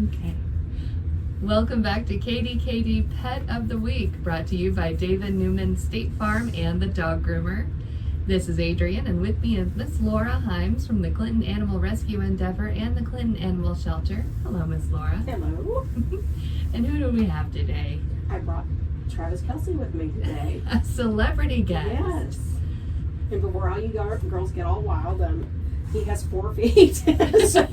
Okay. Welcome back to KDKD Pet of the Week, brought to you by David Newman State Farm and the Dog Groomer. This is Adrienne, and with me is Miss Laura Himes from the Clinton Animal Rescue Endeavor and the Clinton Animal Shelter. Hello, Miss Laura. Hello. And who do we have today? I brought Travis Kelce with me today. A celebrity guest. Yes. And before all you girls get all wild, he has 4 feet. So,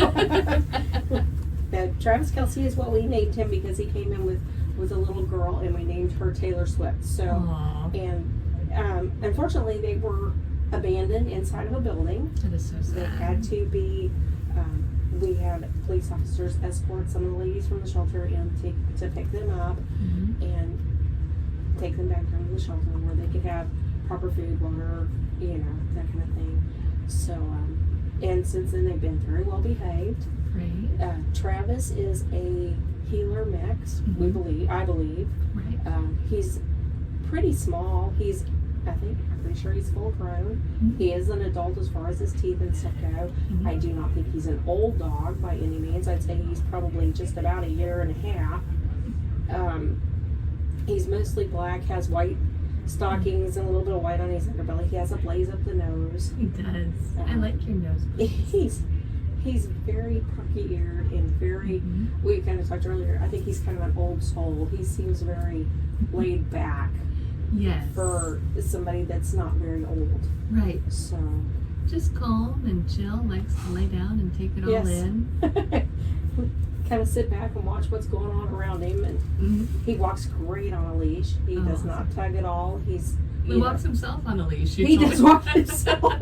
Travis Kelce is what we named him because he came in with a little girl, and we named her Taylor Swift. So, Aww. And unfortunately, they were abandoned inside of a building. That is so sad. They had to be. We had police officers escort some of the ladies from the shelter and to pick them up and take them back down to the shelter where they could have proper food, water, that kind of thing. So, and since then they've been very well behaved. Right. Travis is a healer mix. I believe. Right. He's pretty small. I'm pretty sure he's full grown. He is an adult as far as his teeth and stuff go. I do not think he's an old dog by any means. I'd say he's probably just about a year and a half. He's mostly black, has white stockings and a little bit of white on his underbelly. He has a blaze up the nose. He does. I like your nose. He's very perky-eared and very, we kind of talked earlier, I think he's kind of an old soul. He seems very laid back. Yes. For somebody that's not very old. Right. So. Just calm and chill, likes to lay down and take it all in. Kind of sit back and watch what's going on around him. And he walks great on a leash. He does not tug at all. He walks himself on a leash. He does walk himself.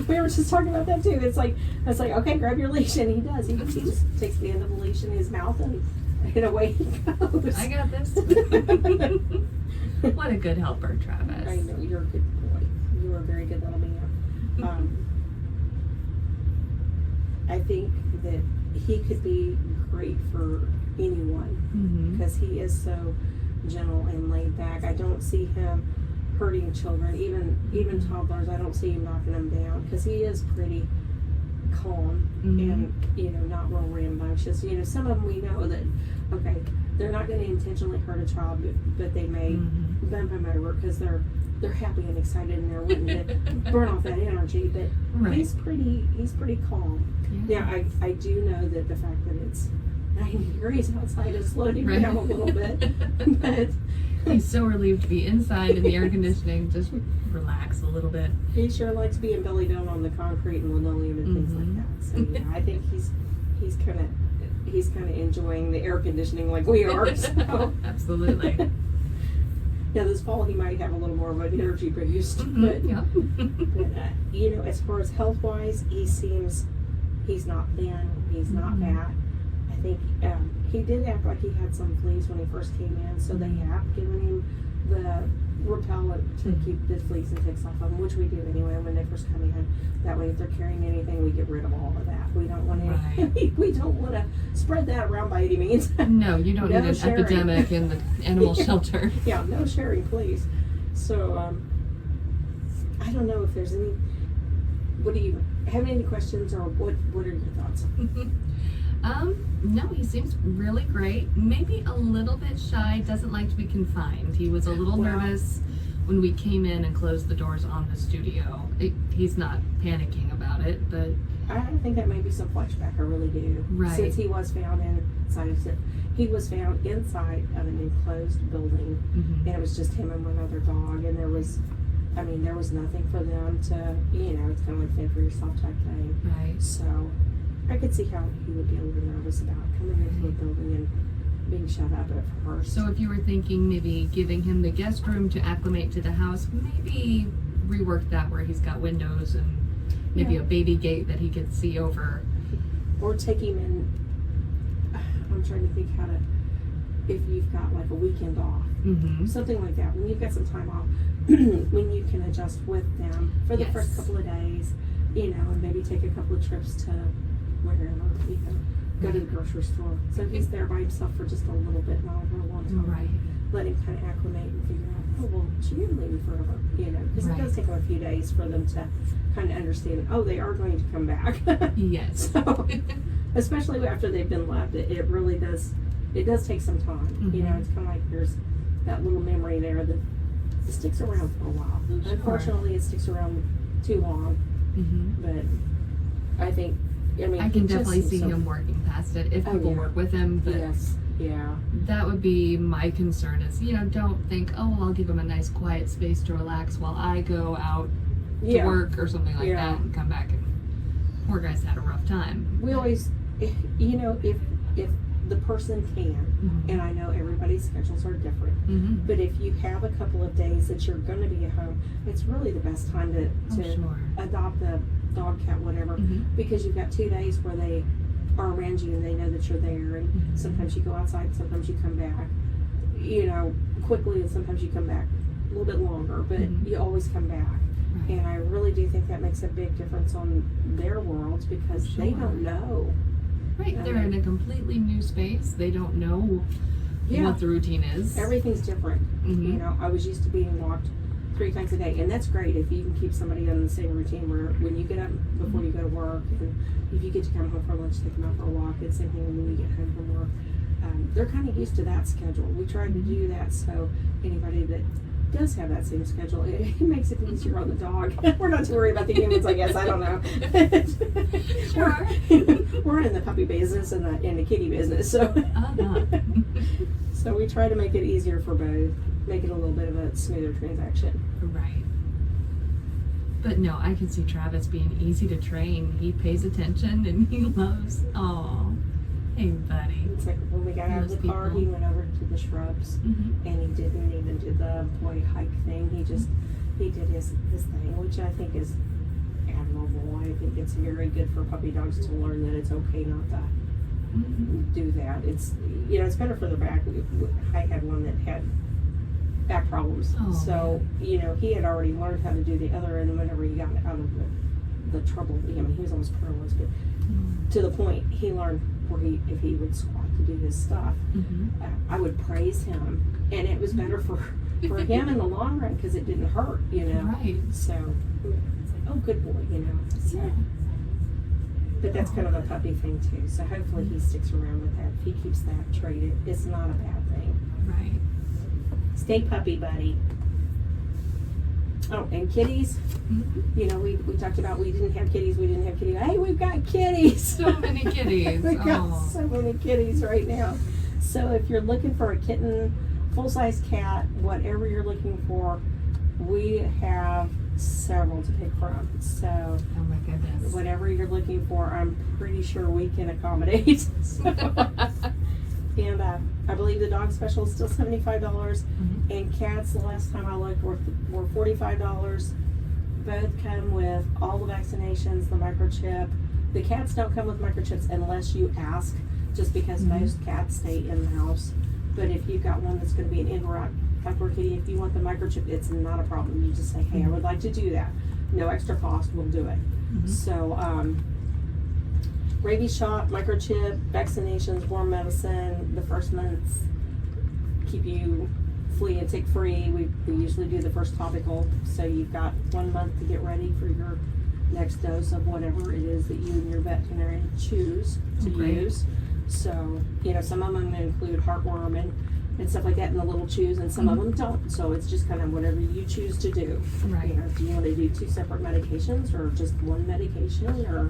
We were just talking about that too. It's like, okay, grab your leash. And he does. He just takes the end of the leash in his mouth and away he goes. I got this. What a good helper, Travis. I know, you're a good boy. You are a very good little man. I think that he could be great for anyone because he is so gentle and laid back. I don't see him hurting children, even toddlers. I don't see him knocking them down because he is pretty calm and not real rambunctious. Some of them we know that they're not going to intentionally hurt a child, but they may bump him over because they're happy and excited and they're wanting to burn off that energy. But he's pretty calm. Yeah. Now I do know that the fact that it's 90 degrees outside has slowed him down a little bit, but he's so relieved to be inside in the air conditioning. Just relax a little bit. He sure likes being belly down on the concrete and linoleum and things like that. So yeah, I think he's kind of enjoying the air conditioning like we are. So. Absolutely. Now this fall he might have a little more of an energy boost, but as far as health wise, he's not thin, he's not fat. I think he did act like he had some fleas when he first came in, so they have given him the repellent to keep the fleas and ticks off of them, which we do anyway when they first come in. That way, if they're carrying anything, we get rid of all of that. We don't want to. We don't want to spread that around by any means. No, you don't need an epidemic in the animal shelter. Yeah, no sharing, please. So, I don't know if there's any. What do you have any questions, or what are your thoughts? No, he seems really great. Maybe a little bit shy, doesn't like to be confined. He was a little nervous when we came in and closed the doors on the studio. He's not panicking about it, but I think that may be some flashback. I really do. Right. Since he was found inside of an enclosed building, and it was just him and one other dog, and there was nothing for them to, it's kind of like fend for yourself type thing. Right. So I could see how he would be a little nervous about coming into a building and being shut up at first. So if you were thinking maybe giving him the guest room to acclimate to the house, maybe rework that where he's got windows and maybe a baby gate that he could see over. Or take him in, I'm trying to think if you've got like a weekend off, something like that, when you've got some time off, when you can adjust with them for the first couple of days, and maybe take a couple of trips to wherever, go to the grocery store. So he's there by himself for just a little bit, not for a long time. Right. Let him kind of acclimate and figure out, oh, well, she didn't leave me forever, because it does take them a few days for them to kind of understand, oh, they are going to come back. Yes. So, especially after they've been left, it really does, it does take some time. It's kind of like there's that little memory there that it sticks around for a while. Sure. Unfortunately, it sticks around too long, but I think, I can definitely see him working past it if people work with him. But yes, that would be my concern is, don't think, oh, I'll give him a nice quiet space to relax while I go out to work or something like that and come back and poor guy's had a rough time. We always, if the person can, and I know everybody's schedules are different, but if you have a couple of days that you're going to be at home, it's really the best time to adopt a dog, cat, whatever, because you've got 2 days where they are around you and they know that you're there, and sometimes you go outside and sometimes you come back, quickly, and sometimes you come back a little bit longer, but you always come back. And I really do think that makes a big difference on their worlds because they don't know. Right, they're in a completely new space. They don't know what the routine is. Everything's different. I was used to being walked 3 times a day, and that's great if you can keep somebody on the same routine where when you get up before you go to work, and if you get to come home for lunch, take them out for a walk, it's the same thing when you get home from work. They're kind of used to that schedule. We tried to do that so anybody that does have that same schedule, it makes it easier on the dog. We're not too worried about the humans, I guess. I don't know. Sure. We're in the puppy business and the kitty business, so so we try to make it easier for both, make it a little bit of a smoother transaction. Right. But no, I can see Travis being easy to train. He pays attention and he loves. Oh, hey, buddy. It's like when we got out of the car, he went over to the shrubs, and he didn't even do the boy hike thing. He did his thing, which I think is admirable. I think it's very good for puppy dogs to learn that it's okay not to do that. It's it's better for their back. I had one that had back problems, so he had already learned how to do the other, and whenever he got out of the trouble, he was almost paralyzed, but to the point he learned where if he would squat to do his stuff, I would praise him, and it was better for him in the long run because it didn't hurt, Right. So it's like, oh, good boy, So. Yeah. But that's kind of a puppy thing too. So hopefully he sticks around with that. If he keeps that trait, it's not a bad thing. Right. Stay puppy, buddy. Oh, and kitties. We talked about we didn't have kitties. Hey, we've got kitties. So many kitties. We've got so many kitties right now. So if you're looking for a kitten, full-size cat, whatever you're looking for, we have several to pick from. So oh my goodness, whatever you're looking for, I'm pretty sure we can accommodate. And I believe the dog special is still $75, and cats, the last time I looked, were $45. Both come with all the vaccinations, the microchip. The cats don't come with microchips unless you ask, just because most cats stay in the house. But if you've got one that's going to be an indoor outdoor kitty, if you want the microchip, it's not a problem. You just say, hey, I would like to do that. No extra cost, we'll do it. So, rabies shot, microchip, vaccinations, warm medicine, the first months keep you flea and tick free. We usually do the first topical, so you've got 1 month to get ready for your next dose of whatever it is that you and your veterinarian choose to use. So, some of them include heartworm and stuff like that in the little chews, and some of them don't. So it's just kind of whatever you choose to do. Right. Do you want to do 2 separate medications or just 1 medication, or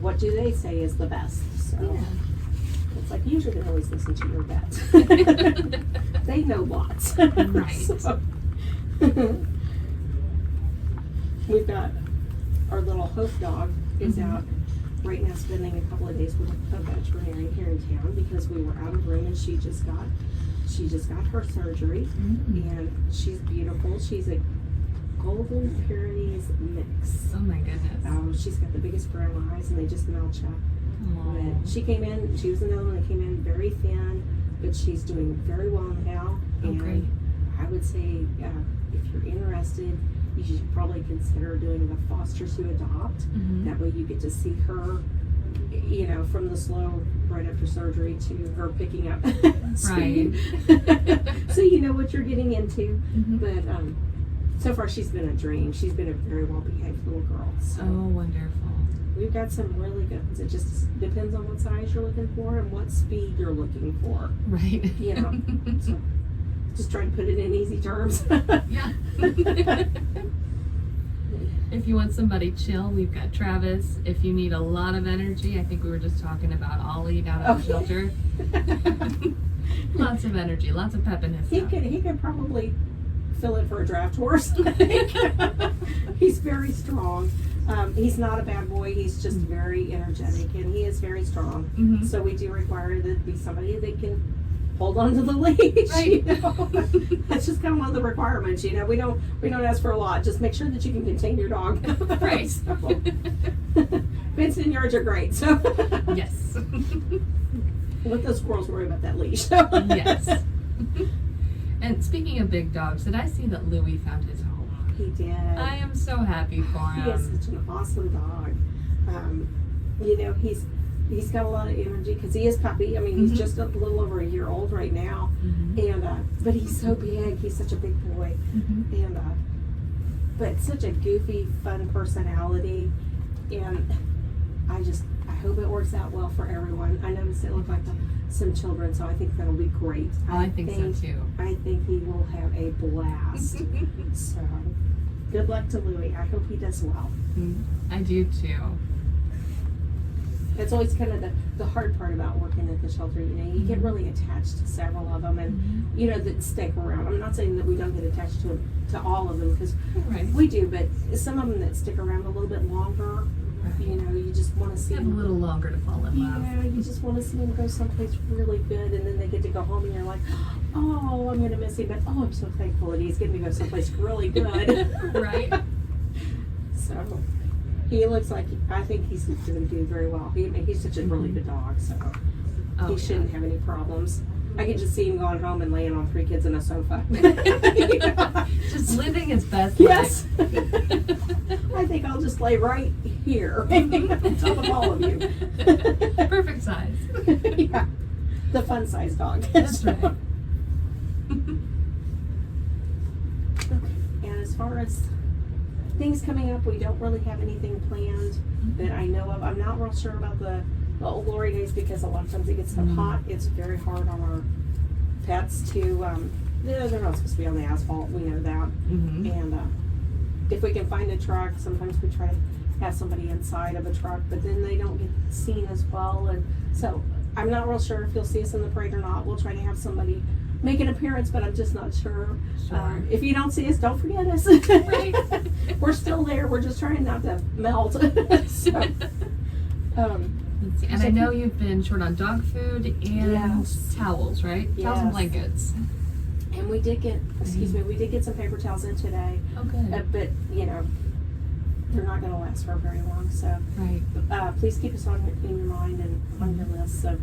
what do they say is the best? So it's like you should always listen to your vet. They know lots. Right. So, we've got our little Hope dog is out right now spending a couple of days with a veterinarian here in town because we were out of room, and she just got her surgery, and she's beautiful. She's a Golden Pyrenees mix. Oh my goodness. She's got the biggest brown eyes, and they just melt you. But she came in, she was another one that came in very thin, but she's doing very well now. And I would say if you're interested, you should probably consider doing a foster to adopt. That way you get to see her, from the slow right after surgery to her picking up Right. speed. So you know what you're getting into. Mm-hmm. But so far she's been a dream. She's been a very well behaved little girl. So Oh, wonderful. we've got some really good ones. It just depends on what size you're looking for and what speed you're looking for. Right. You know. So just trying to put it in easy terms. Yeah. If you want somebody chill, we've got Travis. If you need a lot of energy, I think we were just talking about Ollie down at the shelter. Lots of energy, lots of pep in his step. He could probably fill it for a draft horse. I think. He's very strong. He's not a bad boy. He's just very energetic, and he is very strong. Mm-hmm. So we do require that be somebody that can hold on to the leash. Right. You know? That's just kind of one of the requirements. You know, we don't ask for a lot. Just make sure that you can contain your dog. Right. So, fenced in yards are great. So Yes. let those squirrels worry about that leash. Yes. And speaking of big dogs, did I see that Louie found his home? He did. I am so happy for him. He is such an awesome dog. You know, he's got a lot of energy because he is puppy. I mean, he's just a little over a year old right now, and but he's so big. He's such a big boy, and but such a goofy, fun personality, and I hope it works out well for everyone. I noticed it looked like some children, so I think that'll be great. I think so too. I think he will have a blast. So, good luck to Louie. I hope he does well. I do too. That's always kind of the hard part about working at the shelter. You know, you get really attached to several of them, and you know, that stick around. I'm not saying that we don't get attached to all of them, because we do, but some of them that stick around a little bit longer. You know, you just want to see Have a little longer to fall in love. Yeah, you just want to see them go someplace really good, and then they get to go home, and you're like, oh, I'm going to miss him, but oh, I'm so thankful that he's getting to go someplace really good. Right. So, he looks like, I think he's going to do very well. He's such a really good dog, so he shouldn't have any problems. I can just see him going home and laying on 3 kids in a sofa. Just living his best Yes. life. I think I'll just lay right here on top of all of you. Perfect size. Yeah. The fun size dog. That's right. And as far as things coming up, we don't really have anything planned that I know of. I'm not real sure about the Old Glory days, because a lot of times it gets so hot. It's very hard on our pets to, they're not supposed to be on the asphalt. We know that. And if we can find a truck, sometimes we try to have somebody inside of a truck, but then they don't get seen as well. And so I'm not real sure if you'll see us in the parade or not. We'll try to have somebody make an appearance, but I'm just not sure. If you don't see us, don't forget us. Right. We're still there. We're just trying not to melt. So, and I know you've been short on dog food and towels, right? Towels and blankets. And we did get, we did get some paper towels in today. Oh, good. But, you know, they're not going to last for very long. So, Right. please keep us in your mind and on your list. So,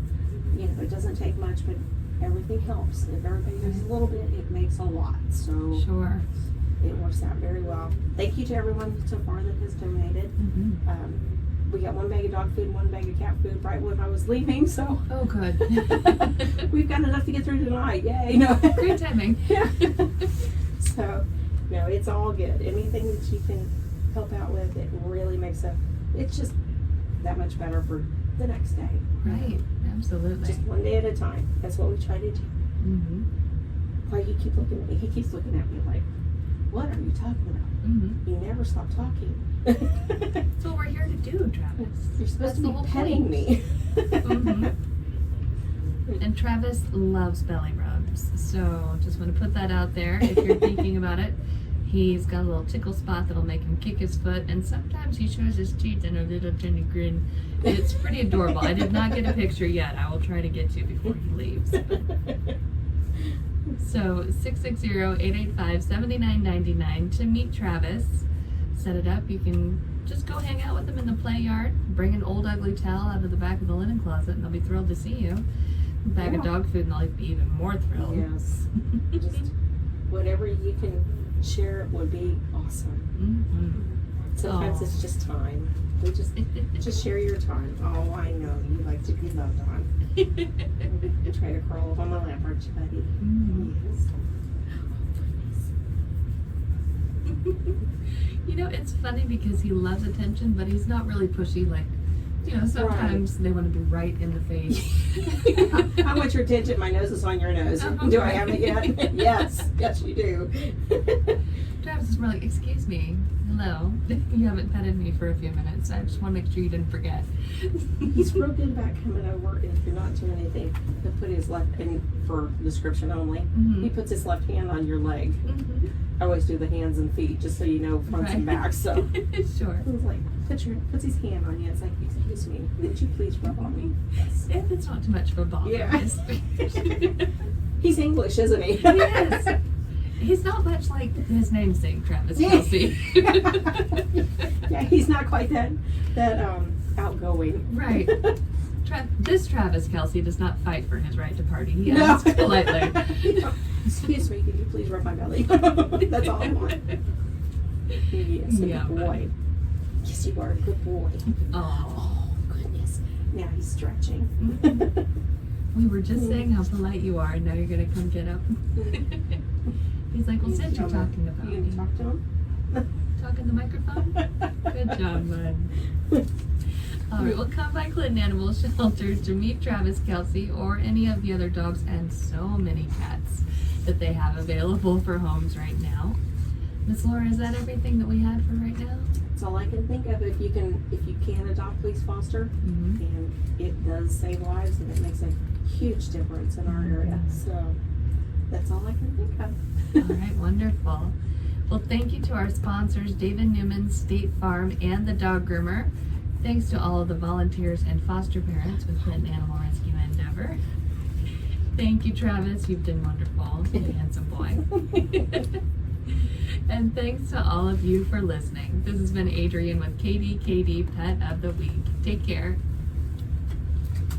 you know, it doesn't take much, but everything helps. If everybody does a little bit, it makes a lot. So, Sure. it works out very well. Thank you to everyone so far that has donated. We got 1 bag of dog food, 1 bag of cat food right when I was leaving, so. Oh, good. We've got enough to get through tonight. Yay. No. Great timing. Yeah. So, no, it's all good. Anything that you can help out with, it really makes it's just that much better for the next day. Right. Absolutely. Just one day at a time. That's what we try to do. Why you keep looking at me? He keeps looking at me like, what are you talking about? You never stop talking. That's what we're here to do, Travis. You're supposed to be petting me. And Travis loves belly rubs, so just want to put that out there if you're thinking about it. He's got a little tickle spot that'll make him kick his foot, and sometimes he shows his teeth in a little tiny grin. It's pretty adorable. I did not get a picture yet. I will try to get to before he leaves. So 660-885-7999 to meet Travis. Set it up. You can just go hang out with him in the play yard. Bring an old ugly towel out of the back of the linen closet, and they'll be thrilled to see you. A bag of dog food, and they'll be even more thrilled. Yes. Just whatever you can share would be awesome. Sometimes it's just time. We just share your time. Oh, I know you like to be loved on. Try to curl up on my lap, aren't you, buddy? Yes. You know, it's funny because he loves attention, but he's not really pushy. Like, you know, sometimes they want to be right in the face. I want your attention. My nose is on your nose. Do I have it yet? Yes. Yes, you do. Travis is more like, excuse me, hello. You haven't petted me for a few minutes. I just want to make sure you didn't forget. He's real good about coming over, and if you're not doing anything, he'll put his left, and for description only, he puts his left hand on your leg. I always do the hands and feet, just so you know fronts and backs. So sure. He's like, puts his hand on you. It's like, excuse me, would you please rub on me? Yes. If it's not too much of a bother. Yeah. He's English, isn't he? Yes. He's not much like his namesake, Travis Kelce. Yeah, he's not quite that outgoing. Right. This Travis Kelce does not fight for his right to party. He asks politely. Excuse me, could you please rub my belly? That's all I want. Yes, a good boy. Yes, you are a good boy. Oh, goodness. Now he's stretching. We were just saying how polite you are, and now you're going to come get up. He's like, well, since you're talking about you me. Talk to him? Talk in the microphone? Good job, bud. All right, well, come by Clinton Animal Shelter to meet Travis Kelce or any of the other dogs and so many cats that they have available for homes right now. Miss Laura, is that everything that we had for right now? That's all I can think of. If you can adopt, please foster. And it does save lives, and it makes a huge difference in our area. So that's all I can think of. All right, wonderful. Well, thank you to our sponsors, David Newman, State Farm, and the Dog Groomer. Thanks to all of the volunteers and foster parents with Clinton Animal Rescue Endeavor. Thank you, Travis. You've been wonderful. You handsome boy. And thanks to all of you for listening. This has been Adrian with KDKD Pet of the Week. Take care.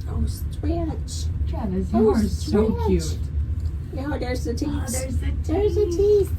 Oh, stretch. Travis, you are so cute. No, there's the teeth. Oh, there's the teeth. There's the teeth.